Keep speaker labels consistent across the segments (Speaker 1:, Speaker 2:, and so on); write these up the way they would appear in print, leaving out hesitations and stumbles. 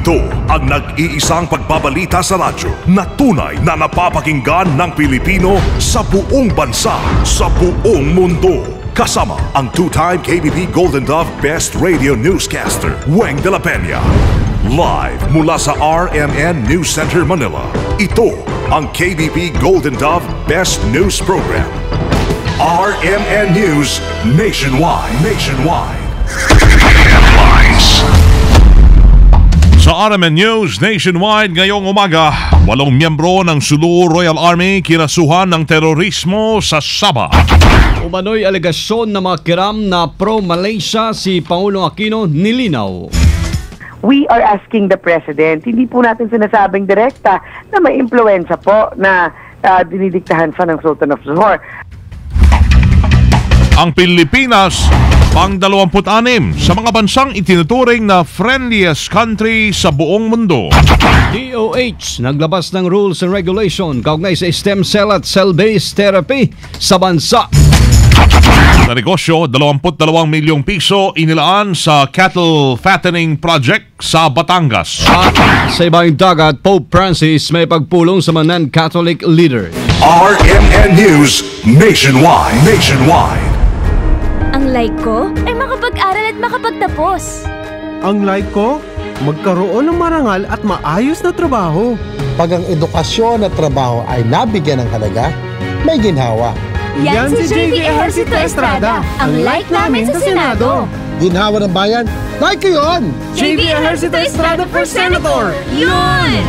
Speaker 1: Ito ang nag-iisang pagbabalita sa radyo na tunay na napapakinggan ng Pilipino sa buong bansa, sa buong mundo. Kasama ang two-time KBP Golden Dove Best Radio Newscaster, Weng de la Peña. Live mula sa RMN News Center, Manila. Ito ang KBP Golden Dove Best News Program. RMN News Nationwide. Headlines.
Speaker 2: Sa RMN News Nationwide ngayong umaga, 8 miyembro ng Sulu Royal Army kinasuhan ng terorismo sa Sabah.
Speaker 3: Umano'y alegasyon na mga kiram na pro-Malaysia si Pangulong Aquino nilinaw.
Speaker 4: We are asking the President, hindi po natin sinasabing direkta na may impluensya po na dinidiktahan siya ng Sultan of Johor.
Speaker 2: Ang Pilipinas, pang-26 sa mga bansang itinuturing na friendliest country sa buong mundo.
Speaker 3: DOH naglabas ng rules and regulation kaugnay sa stem cell at cell-based therapy sa bansa.
Speaker 2: Na negosyo, 22 milyong piso inilaan sa cattle fattening project sa Batangas.
Speaker 3: At sa ibang dagat, Pope Francis may pagpulong sa mga non-Catholic leader.
Speaker 1: RMN News Nationwide.
Speaker 5: Ang like ko ay makapag-aral at makapagtapos.
Speaker 6: Ang like ko, magkaroon ng marangal at maayos na trabaho.
Speaker 7: Pag ang edukasyon at trabaho ay nabigyan ng halaga, may ginhawa.
Speaker 5: Yan si JV Ejercito Estrada, ang like namin sa Senado.
Speaker 7: Ginhawa ng bayan, like ko yun!
Speaker 5: JV Ejercito Estrada for Senator! Yun!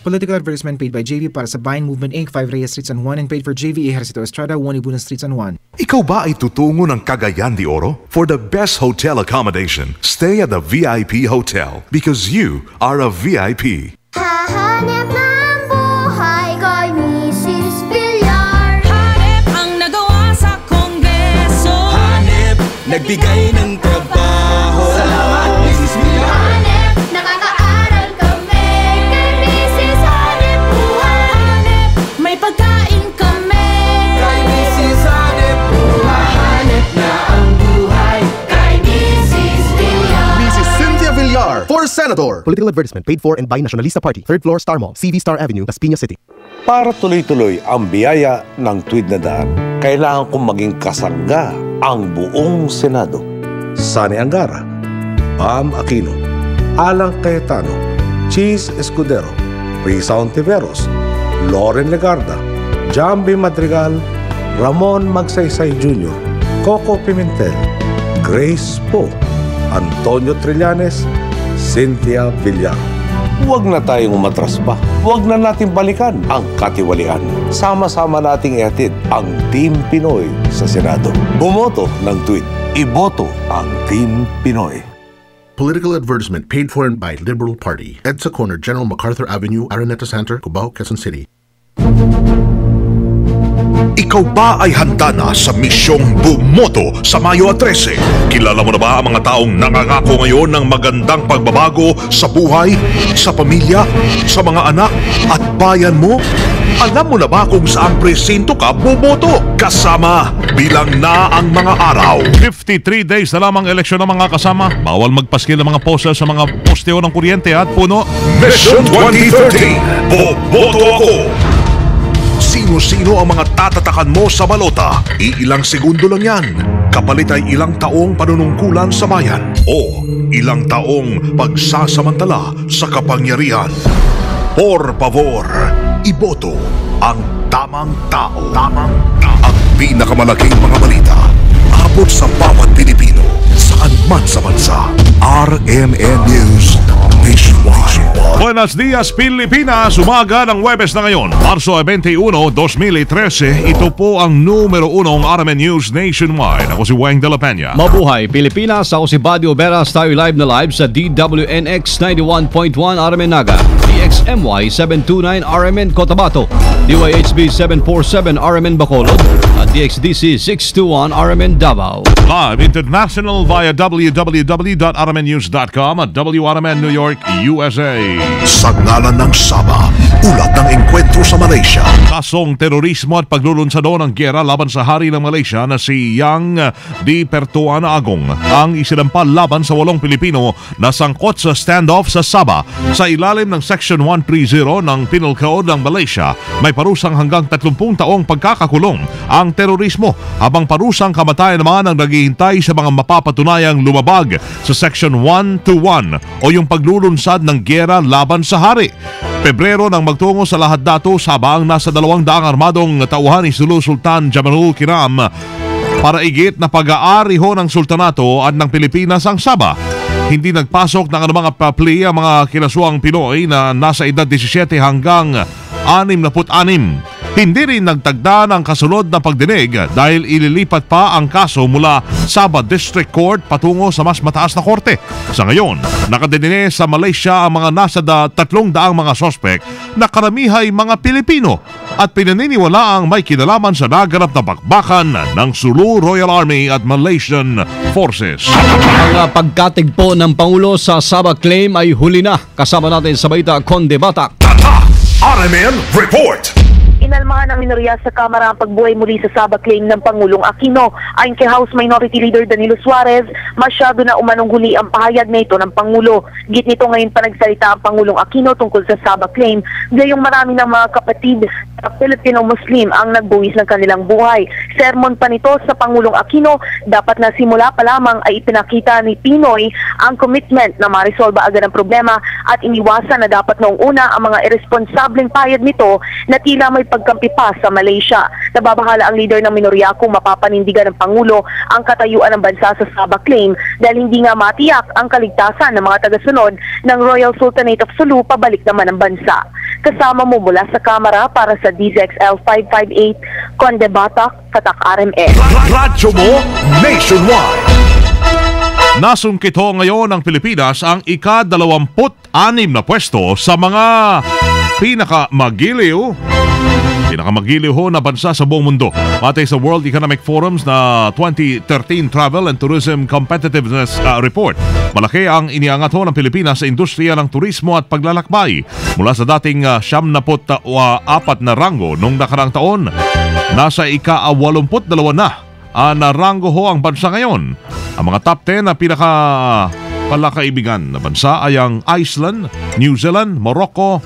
Speaker 8: Political advertisement paid by JV para sa Bayan Movement Inc. 5 Reyes Street San Juan and paid for JV Ejercito Estrada 1 Ibunan Street San Juan.
Speaker 1: Ikaw ba ay tutungo ng Cagayan de Oro? For the best hotel accommodation, stay at the VIP Hotel because you are a VIP.
Speaker 9: Hahanap ng buhay kay Mrs. Villar.
Speaker 10: Hanep ang nagawa sa Kongreso. Hanep, nagbigay ng trabaho. Salamat, Mrs. Villar.
Speaker 9: Hanep, nakakaaral kami kay Mrs. Hanep buhay. Hanep, may pagkain kami
Speaker 10: Kay Mrs. Hanep buhay. Hanep na ang buhay kay Mrs. Villar.
Speaker 11: Mrs. Cynthia Villar for Senator. Political advertisement paid for and by Nationalista Party. 3rd floor, Star Mall, CV Star Avenue, Las Piñas City.
Speaker 12: Para tuloy-tuloy ang biyaya ng Tuwid na Daan, kailangan kong maging kasangga ang buong Senado. Sani Angara, Pam Aquino, Alang Cayetano, Cheese Escudero, Risa Ontiveros, Loren Legarda, Jambi Madrigal, Ramon Magsaysay Jr., Coco Pimentel, Grace Poe, Antonio Trillanes, Cynthia Villar. Huwag na tayong umatras pa. Huwag na natin balikan ang katiwalian. Sama-sama nating ihatid ang Team Pinoy sa Senado. Bumoto ng tweet. Iboto ang Team Pinoy.
Speaker 13: Political advertisement paid for and by Liberal Party. EDSA Corner, General MacArthur Avenue, Araneta Center, Cubao, Quezon City.
Speaker 1: Ikaw ba ay handa na sa misyong bumoto sa Mayo 13? Kilala mo na ba ang mga taong nangangako ngayon ng magandang pagbabago sa buhay, sa pamilya, sa mga anak at bayan mo? Alam mo na ba kung saang presinto ka bumoto? Kasama, bilang na ang mga araw.
Speaker 2: 53 days na lamang eleksyon ng mga kasama. Bawal magpaskil ng mga poster sa mga posteo ng kuryente at puno.
Speaker 1: Mission 2030, boboto ako! Sino-sino ang mga tatatakan mo sa balota? Iilang segundo lang yan. Kapalit ay ilang taong panunungkulan sa bayan o ilang taong pagsasamantala sa kapangyarihan. Por favor, iboto ang tamang tao. Ang pinakamalaking mga balita. Abot sa bawat Pilipino. Saan man sa bansa. RMN News Nationwide.
Speaker 2: Buenos dias, Pilipinas! Umaga ng Huwebes na ngayon, Marso 21, 2013. Ito po ang numero 1 RMN News Nationwide. Ako si Weng de la Peña.
Speaker 3: Mabuhay Pilipinas! Ako si Buddy Oberas. Tayo live na live sa DWNX 91.1 RMN Naga, DXMY 729 RMN Cotabato, DYHB 747 RMN Bacolod, at DXDC 621 RMN Davao.
Speaker 2: Live international via www.rmnnews.com at WRMN New York, USA.
Speaker 1: Sa ngalan ng Saba, Ulat ng engkwentro sa Malaysia.
Speaker 2: Kasong terorismo at paglulunsado ng gyera laban sa hari ng Malaysia na si Yang Di Pertuan Agong ang isinampal laban sa 8 Pilipino na sangkot sa standoff sa Sabah. Sa ilalim ng Section 130 ng Penal Code ng Malaysia, may parusang hanggang 30 taong pagkakakulong ang terorismo, habang parusang kamatayan naman ang naghihintay sa mga mapapatunayang lumabag sa Section 121 o yung paglulunsad ng gyera laban sa hari. Pebrero nang magtungo sa Lahad Datu, Sabah ang nasa 200 armadong tauhan ni Sulu Sultan Jamalul Kiram para igit na pag-aari ho ng sultanato at ng Pilipinas ang Sabah. Hindi nagpasok ng anumang papli ang mga kinasuang Pinoy na nasa edad 17 hanggang 66. Hindi rin nagtagda ng kasunod na pagdinig dahil ililipat pa ang kaso mula Sabah District Court patungo sa mas mataas na korte. Sa ngayon, nakadetine sa Malaysia ang mga nasa 300 mga sospek na karamihay mga Pilipino at pinaniniwala ang may kinalaman sa naganap na bakbakan ng Sulu Royal Army at Malaysian Forces.
Speaker 3: Ang pagkatigpo ng Pangulo sa Sabah claim ay huli na. Kasama natin sa balita, Conde Batak.
Speaker 1: RMN Report.
Speaker 14: Inalmahan ng minorya sa Kamara ang pagbuhay muli sa Sabah claim ng Pangulong Aquino. Ayon kay House Minority Leader Danilo Suarez, masyado na umanong huli ang pahayag na ito ng Pangulo. Git nito ngayon pa nagsalita ang Pangulong Aquino tungkol sa Sabah claim, gayong marami ng mga kapatid na Filipino-Muslim ang nagbuwis ng kanilang buhay. Sermon pa nito sa Pangulong Aquino, dapat na simula pa lamang ay ipinakita ni Pinoy ang commitment na marisolba agad ang problema at iniwasan na dapat noong una ang mga irresponsableng pahayag nito na tila may pagkampi pa sa Malaysia. Nababahala ang leader ng minorya kung mapapanindigan ng Pangulo ang katayuan ng bansa sa Sabah claim dahil hindi nga matiyak ang kaligtasan ng mga tagasunod ng Royal Sultanate of Sulu pabalik naman ang bansa. Kasama mo mula sa Kamara para sa DZXL 558, Conde Batak, Tatak RMN.
Speaker 1: Radyo mo nationwide.
Speaker 2: Nasungkit ho ngayon ng Pilipinas ang ika-26 na pwesto sa mga pinakamagiliw ho na bansa sa buong mundo. Batay sa World Economic Forum's na 2013 Travel and Tourism Competitiveness Report, malaki ang iniangat ho ng Pilipinas sa industriya ng turismo at paglalakbay. Mula sa dating 74 na ranggo noong nakarang taon, nasa ika-82 na ranggo ho ang bansa ngayon. Ang mga top 10 na pinakapalakaibigan na bansa ay ang Iceland, New Zealand, Morocco,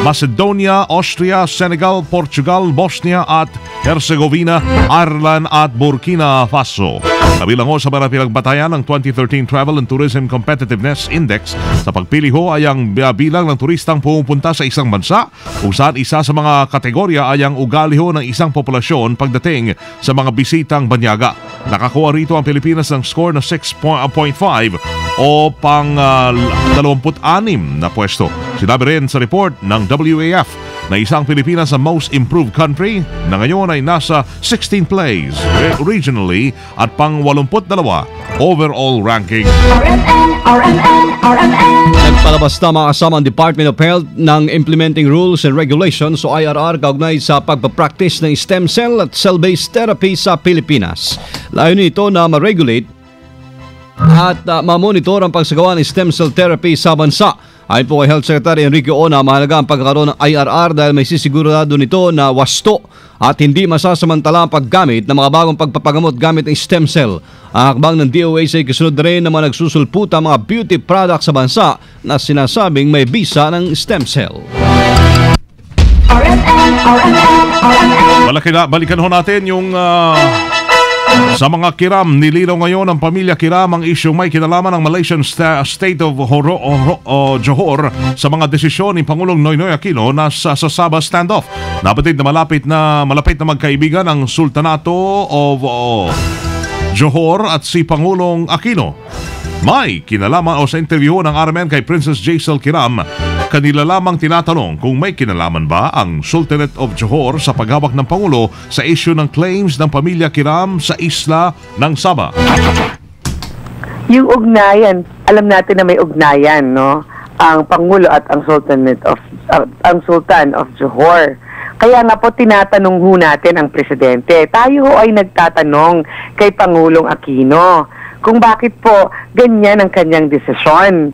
Speaker 2: Macedonia, Austria, Senegal, Portugal, Bosnia at Herzegovina, Ireland at Burkina Faso. Kabilang ho sa mga pinagbatayan ng 2013 Travel and Tourism Competitiveness Index sa pagpili ho ay ang bilang ng turistang pumupunta sa isang bansa, kung saan isa sa mga kategorya ay ang ugali ho ng isang populasyon pagdating sa mga bisitang banyaga. Nakakuha rito ang Pilipinas ng score na 6.5 o pang 26 na pwesto. Sinabi rin sa report ng WAF na isang Pilipinas sa most improved country na ngayon ay nasa 16th place regionally at pang 82 overall ranking.
Speaker 3: Nagpalabas na mga kasama ang Department of Health ng Implementing Rules and Regulations o IRR kaugnay sa pagpapractice ng stem cell at cell-based therapy sa Pilipinas. Layunin ito na ma-regulate at ma-monitor ang pagsagawa ng stem cell therapy sa bansa. Ayon po kay Health Secretary Enrique Ona, mahalaga ang pagkakaroon ng IRR dahil may sisigurado nito na wasto at hindi masasamantala ang paggamit ng mga bagong pagpapagamot gamit ng stem cell. Ang hakbang ng DOH ay kasunod rin na mga nagsusulputa mga beauty products sa bansa na sinasabing may bisa ng stem cell.
Speaker 2: Balikan ho natin yung sa mga Kiram. Nilinaw ngayon ng pamilya Kiram ang isyong may kinalaman ng Malaysian State of Johor sa mga desisyon ni Pangulong Noynoy Aquino na sa Sabah standoff. Nabatid na malapit na magkaibigan ang Sultanato of Johor at si Pangulong Aquino. May kinalaman o sa interview ng RMN kay Princess Jaisal Kiram, kanila lamang tinatanong kung may kinalaman ba ang Sultanate of Johor sa paghawak ng Pangulo sa issue ng claims ng pamilya Kiram sa isla ng Sabah.
Speaker 4: Yung ugnayan, alam natin na may ugnayan, no? Ang Pangulo at ang Sultan of Johor. Kaya nga po tinatanong ho natin ang Presidente. Tayo ho ay nagtatanong kay Pangulong Aquino kung bakit po ganyan ang kanyang desisyon.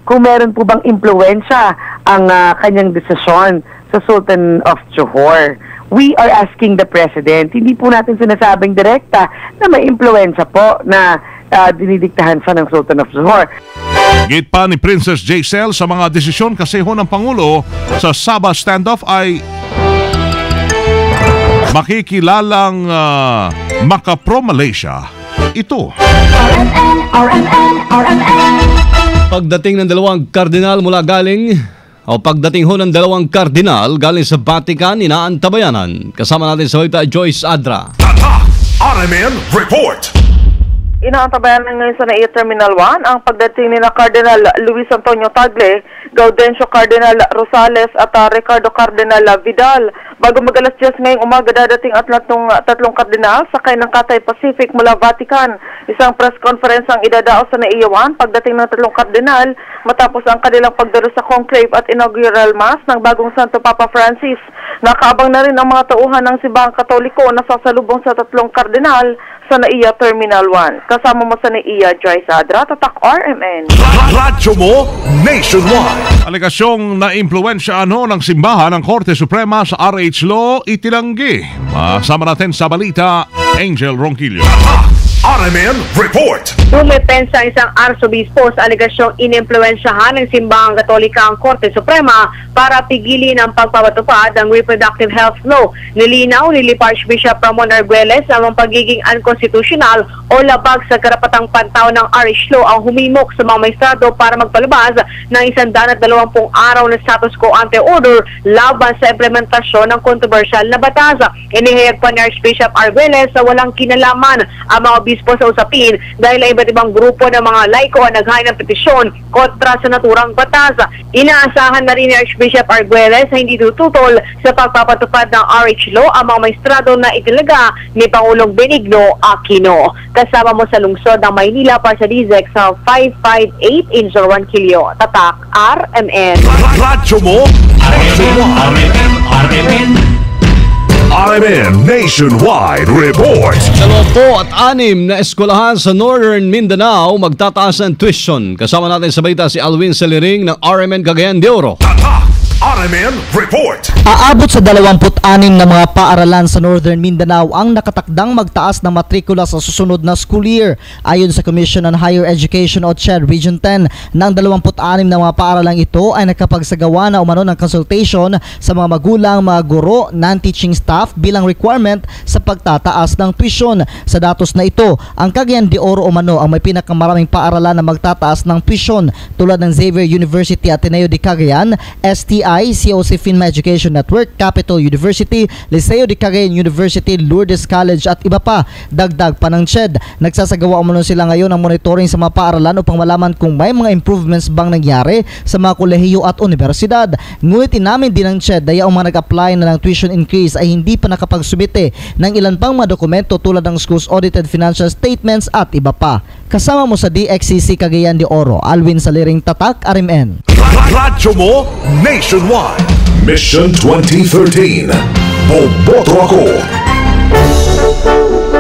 Speaker 4: Kung meron po bang impluwensya ang kanyang desisyon sa Sultan of Johor. We are asking the President, hindi po natin sinasabing direkta na may impluensya po na dinidiktahan siya ng Sultan of Johor.
Speaker 2: Git pa ni Princess Jaisel sa mga desisyon kasi ho ng Pangulo sa Sabah standoff ay makikilalang maka-pro-Malaysia. Ito.
Speaker 3: Pagdating ng dalawang kardinal mula galing pagdating ho ng dalawang kardinal galing sa Vatican, inaantabayanan. Kasama natin sa balita Joyce Adra.
Speaker 1: RMN Report.
Speaker 15: Inaantabayanan ngayon sa NAIA Terminal 1 ang pagdating ni na Cardinal Luis Antonio Tagle, Gaudencio Cardinal Rosales at Ricardo Cardinal Vidal. Bago mag-alas 10 ngayong umaga, dadating at tatlong kardinal sakay ng Cathay Pacific mula Vatican. Isang press conference ang idadaos sa NAIA 1 pagdating ng tatlong kardinal matapos ang kanilang pagdalo sa conclave at inaugural mass ng bagong Santo Papa Francis. Nakaabang na rin ang mga tauhan ng Simbahang Katoliko na sasalubong sa tatlong kardinal sa NAIA Terminal 1. Kasama mo sa NAIA, Joyce Adra, Tatak RMN.
Speaker 1: Radyo mo nationwide.
Speaker 2: Alekasyong na-impluensya ng simbahan ng Korte Suprema sa RH Law itinanggi. Masama natin sa balita, Angel Ronquillo.
Speaker 1: RMN Report.
Speaker 16: Dumepensa isang arsobispo sa alegasyong inimpluensyahan ng Simbahang Katolika ang Korte Suprema para pigilin ang pagpapatupad ng Reproductive Health Law. Nilinaw ni Archbishop Ramon Arguelles ang pagiging unconstitutional o labag sa karapatang pantaw ng RH Law ang humimok sa mga maestrado para magpalabas ng 120 araw na status quo ante order laban sa implementasyon ng kontrobersyal na batas. Inihayag pa ni Archbishop Arguelles sa walang kinalaman ang mga obispo sa usapin dahil ay iba't ibang grupo ng mga laiko ang naghain ng petisyon kontra sa naturang batas. Inaasahan na rin ni Archbishop Arguelles na hindi tututol sa pagpapatupad ng RH Law ang mga maestrado na itilaga ni Pangulong Benigno Aquino. Kasama mo sa lungsod ng Maynila para sa DZEC sa 558 in Zorwan Quillo. Tatak RMN.
Speaker 1: Radyo mo RMN Nationwide Report.
Speaker 3: 26 na eskwelahan sa Northern Mindanao magtataas ng tuition. Kasama natin sa balita si Alwin Saliring ng RMN Cagayan de Oro.
Speaker 1: RMN Report.
Speaker 17: Aabot sa 26 na mga paaralan sa Northern Mindanao ang nakatakdang magtaas ng matrikula sa susunod na school year. Ayon sa Commission on Higher Education o CHED Region 10, ng 26 na mga paaralang ito ay nakapagsagawa na umano ng consultation sa mga magulang, mga guro, non-teaching staff bilang requirement sa pagtataas ng tuition. Sa datos na ito, ang Cagayan de Oro umano ang may pinakamaraming paaralan na magtataas ng tuition tulad ng Xavier University Ateneo de Cagayan, STI, COC Finma Education Network, Capital University, Liceo de Cagayan University, Lourdes College at iba pa. Dagdag pa ng CHED, nagsasagawa umano sila ngayon ng monitoring sa mga paaralan upang malaman kung may mga improvements bang nangyari sa mga kolehiyo at universidad. Ngunit inamin din ng CHED na yung mga nag-apply na ng tuition increase ay hindi pa nakapagsubite ng ilan pang mga dokumento tulad ng schools audited financial statements at iba pa. Kasama mo sa DXCC Cagayan de Oro, Alwin Saliring, Tatak RMN.
Speaker 1: Radyo mo nationwide. Mission 2013. Boboto ako.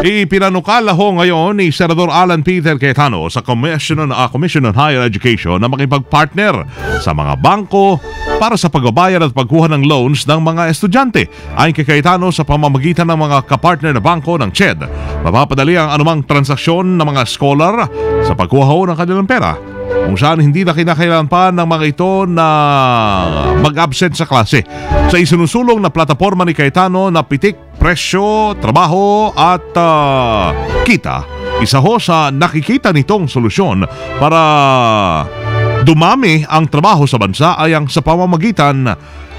Speaker 2: Ipinanukala ho ngayon ni Senador Alan Peter Cayetano sa Commission on Higher Education na makipagpartner sa mga bangko para sa pagbabayad at pagkuha ng loans ng mga estudyante. Ayon kay Cayetano, sa pamamagitan ng mga kapartner na bangko ng CHED, mapapadali ang anumang transaksyon ng mga scholar sa pagkuha ho ng kanilang pera, kung saan hindi na kinakailangan pa ng mga ito na mag-absent sa klase. Sa isinusulong na plataforma ni Cayetano na pitik, presyo, trabaho at kita, isa ho sa nakikita nitong solusyon para dumami ang trabaho sa bansa ay ang sa pamamagitan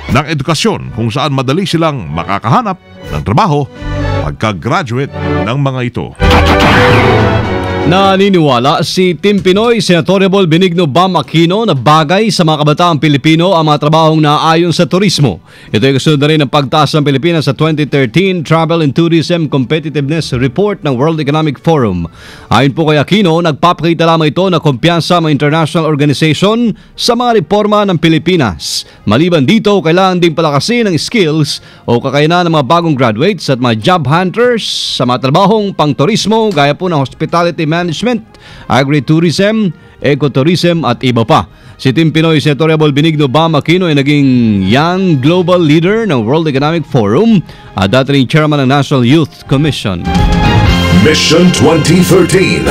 Speaker 2: ng edukasyon, kung saan madali silang makakahanap ng trabaho pagka-graduate ng mga ito.
Speaker 3: Naniniwala si Team Pinoy Senatoriable Benigno Bam Aquino na bagay sa mga kabataang Pilipino ang mga trabahong naaayon sa turismo. Ito ay kasunod na rin ng pagtaas ng Pilipinas sa 2013 Travel and Tourism Competitiveness Report ng World Economic Forum. Ayon po kay Aquino, nagpapakita lamang ito na kumpiyansa ng international organization sa mga reforma ng Pilipinas. Maliban dito, kailangan din palakasin ang skills o kakayanan ng mga bagong graduates at mga job hunters sa mga trabahong pang turismo gaya po ng hospitality management, agritourism, ecotourism at iba pa. Si Team Pinoy Senatorial Benigno Bam Aquino ay naging Young Global Leader ng World Economic Forum at dati ring chairman ng National Youth Commission.
Speaker 1: Mission 2013.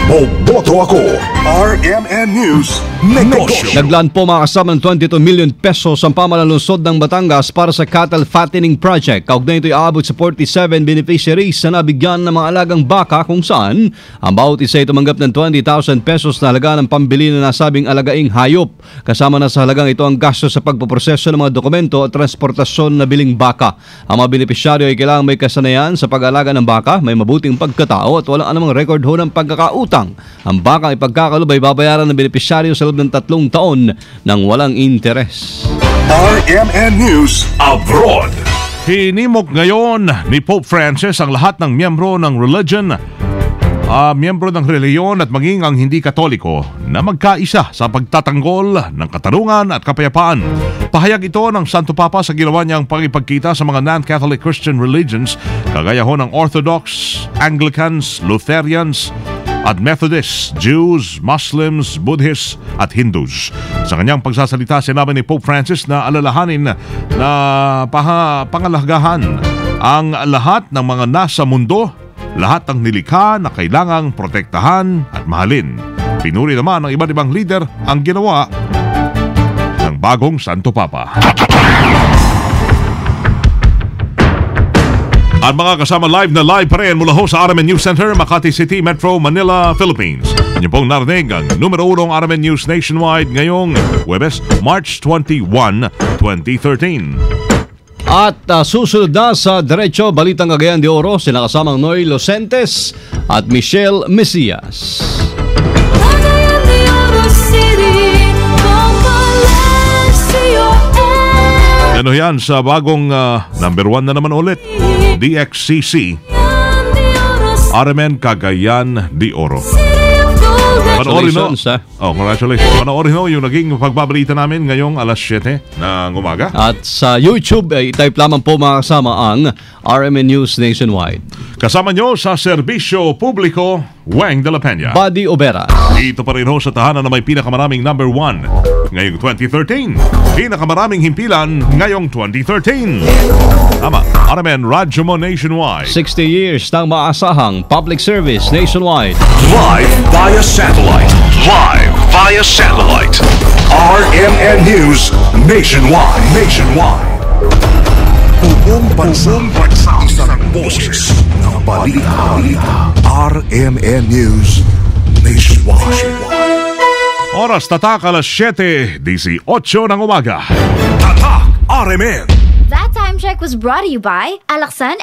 Speaker 1: Boboto ako. RMN News Negosyo.
Speaker 3: Naglaan po mga kasama ng 22 million pesos ang pamalansod ng Batangas para sa cattle fattening project. Kaugnay ito'y aabot sa 47 beneficiaries na nabigyan ng mga alagang baka kung saan ang bawat isa ay tumanggap ng 20,000 pesos na halaga ng pambili na nasabing alagaing hayop. Kasama na sa halagang ito ang gasto sa pagpoproseso ng mga dokumento at transportasyon na biling baka. Ang mga beneficiaryo ay kailangang may kasanayan sa pag-alaga ng baka, may mabuting pagkatao at walang anumang record ho ng pagkakautang. Ang bakang ipagkakalob ay babayaran ng benepisyaryo sa loob ng 3 taon ng walang interes.
Speaker 1: RMN News Abroad.
Speaker 2: Hinimok ngayon ni Pope Francis ang lahat ng miyembro ng reliyon at maging ang hindi katoliko na magkaisa sa pagtatanggol ng katarungan at kapayapaan. Pahayag ito ng Santo Papa sa ginawa niyang pagipagkita sa mga non-Catholic Christian religions kagaya ho ng Orthodox, Anglicans, Lutherans at Methodists, Jews, Muslims, Buddhists at Hindus. Sa kanyang pagsasalita, sinabi ni Pope Francis na alalahanin na pangalagahan ang lahat ng mga nasa mundo, lahat ng nilikha na kailangang protektahan at mahalin. Pinuri naman ng iba't ibang leader ang ginawa ng bagong Santo Papa. At mga kasama live pa rin mula ho sa RMN News Center, Makati City, Metro Manila, Philippines. Inyo pong narinig ang numero 1 RMN News Nationwide ngayong Huwebes, March 21, 2013.
Speaker 3: At susunod na sa Diretso Balitang Cagayan de Oro, sila kasamang Noy Locentes at Michelle Mesias. Ano yan sa bagong number 1 na naman ulit, DXCC, RMN Cagayan de Oro. Congratulations,
Speaker 2: congratulations. Panoorin ho yung naging pagbabalita namin ngayong alas 7 ng umaga.
Speaker 3: At sa YouTube, type lamang po mga kasama ang RMN News Nationwide.
Speaker 2: Kasama nyo sa serbisyo publiko, Weng de la Peña,
Speaker 3: Buddy Obera.
Speaker 2: Dito pa rin ho sa tahanan na may pinakamaraming number 1 ngayong 2013. Pinakamaraming himpilan ngayong 2013. Tama, RMN Radyo Mo Nationwide.
Speaker 3: 60 years ng maasahang public service nationwide.
Speaker 1: Live via satellite. Live via satellite. RMN News Nationwide. Buong bansa, isang boses ng balita. RMN News Nationwide.
Speaker 2: Oras tatak alas 7:18 ng umaga.
Speaker 1: Tatak RMN.
Speaker 9: That time check was brought to you by Alaksan